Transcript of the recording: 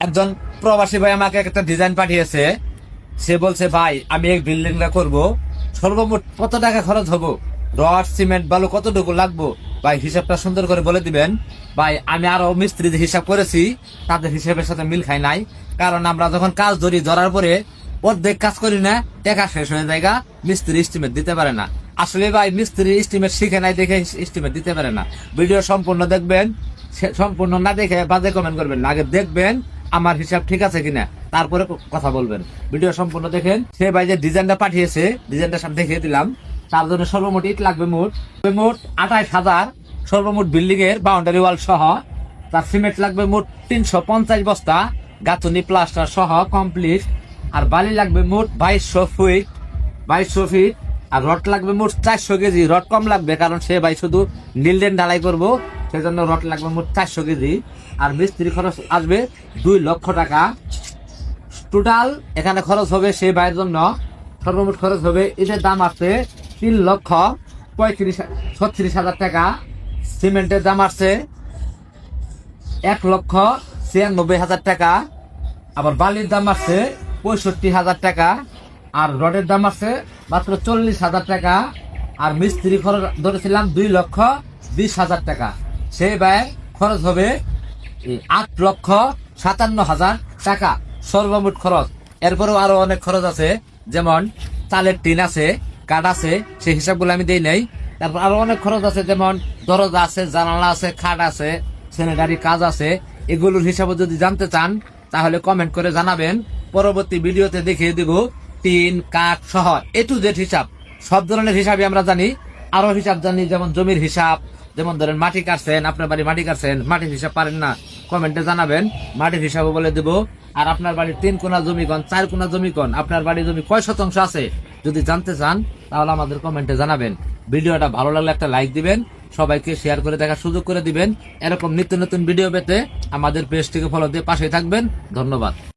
একজন প্রবাসী ভাই আমাকে একটা ডিজাইন পাঠিয়েছে। সে বলছে, ভাই আমি এই বিল্ডিংটা করব, সর্বমোট কত টাকা খরচ হবো, রড সিমেন্ট বালু কতটুকু লাগবো, ভাই হিসাবটা সুন্দর করে বলে দিবেন। ভাই আমি আরো মিস্ত্রিদের হিসাব করেছি, তাদের হিসাবের সাথে মিল খাই নাই। কারণ আমরা যখন কাজ ধরার পরে অর্ধেক কাজ করি না, টাকা শেষ হয়ে যায়, মিস্ত্রি এস্টিমেট দিতে পারে না। আসলে ভাই মিস্ত্রি এস্টিমেট শিখে নাই দেখে এস্টিমেট দিতে পারে না। ভিডিও সম্পূর্ণ দেখবেন, সম্পূর্ণ না দেখে বাজে কমেন্ট করবেন না, আগে দেখবেন আমার হিসাব ঠিক আছে কিনা, তারপরে কথা বলবেন। ভিডিও সম্পূর্ণ দেখেন। সে ভাই যে ডিজাইনটা পাঠিয়েছে, ডিজাইনটা সব দেখিয়ে দিলাম। তার জন্য সর্বমোট ইট লাগবে মোট 28,000, সর্বমোট বিল্ডিং এর বাউন্ডারি ওয়াল সহ। তার সিমেন্ট লাগবে মোট 350 বস্তা, গাঁথুনি প্লাস্টার সহ কমপ্লিট। আর বালি লাগবে মোট 2200 ফিট। আর রড লাগবে মোট 400 কেজি। রড কম লাগবে, কারণ সে ভাই শুধু নীলডেন ঢালাই করবো, সেজন্য রড লাগবে মোট 400 কেজি। আর মিস্ত্রি খরচ আসবে 2 লক্ষ টাকা। টোটাল এখানে খরচ হবে সেই ভাইয়ের জন্য, সর্বমোট খরচ হবে, এটার দাম আছে 3,36,000 টাকা। সিমেন্টের দাম আছে 1,96,000 টাকা। আবার বালির দাম আছে 65,000 টাকা। আর রডের দাম আছে মাত্র 40,000 টাকা। আর মিস্ত্রি খরচ ধরেছিলাম 2,20,000 টাকা। সেই ব্যয় খরচ হবে 8,57,000 টাকা সর্বমোট খরচ। এরপরেও আরো অনেক খরচ আছে, যেমন চালের টিন আছে, কাঠ আছে, সেই হিসাবগুলো আমি দেই নাই। তারপর আরো অনেক খরচ আছে, যেমন দরজা আছে, জানালা আছে, খাট আছে, স্যানিটারি কাজ আছে। এগুলোর হিসাবে যদি জানতে চান তাহলে কমেন্ট করে জানাবেন, পরবর্তী ভিডিওতে দেখিয়ে দিব। টিন কাঠ সহ এ টু জেড হিসাব, সব ধরনের হিসাবই আমরা জানি। আরো হিসাব জানি, যেমন জমির হিসাব, যেমন ধরেন মাটি কাটছেন, আপনার বাড়ি মাটি কাটছেন, মাটির হিসাব পারেন না, কমেন্টে জানাবেন, মাটির হিসাবও বলে দেব। আর আপনার বাড়ির 3 কোণা জমি কোন, 4 কোণা জমি কোন, আপনার বাড়ির জমি কয় শতাংশ আছে যদি জানতে চান তাহলে আমাদের কমেন্টে জানাবেন। ভিডিওটা ভালো লাগলে একটা লাইক দিবেন, সবাইকে শেয়ার করে দেখার সুযোগ করে দিবেন। এরকম নিত্য নতুন ভিডিও পেতে আমাদের পেজটিকে ফলো দিয়ে পাশে থাকবেন। ধন্যবাদ।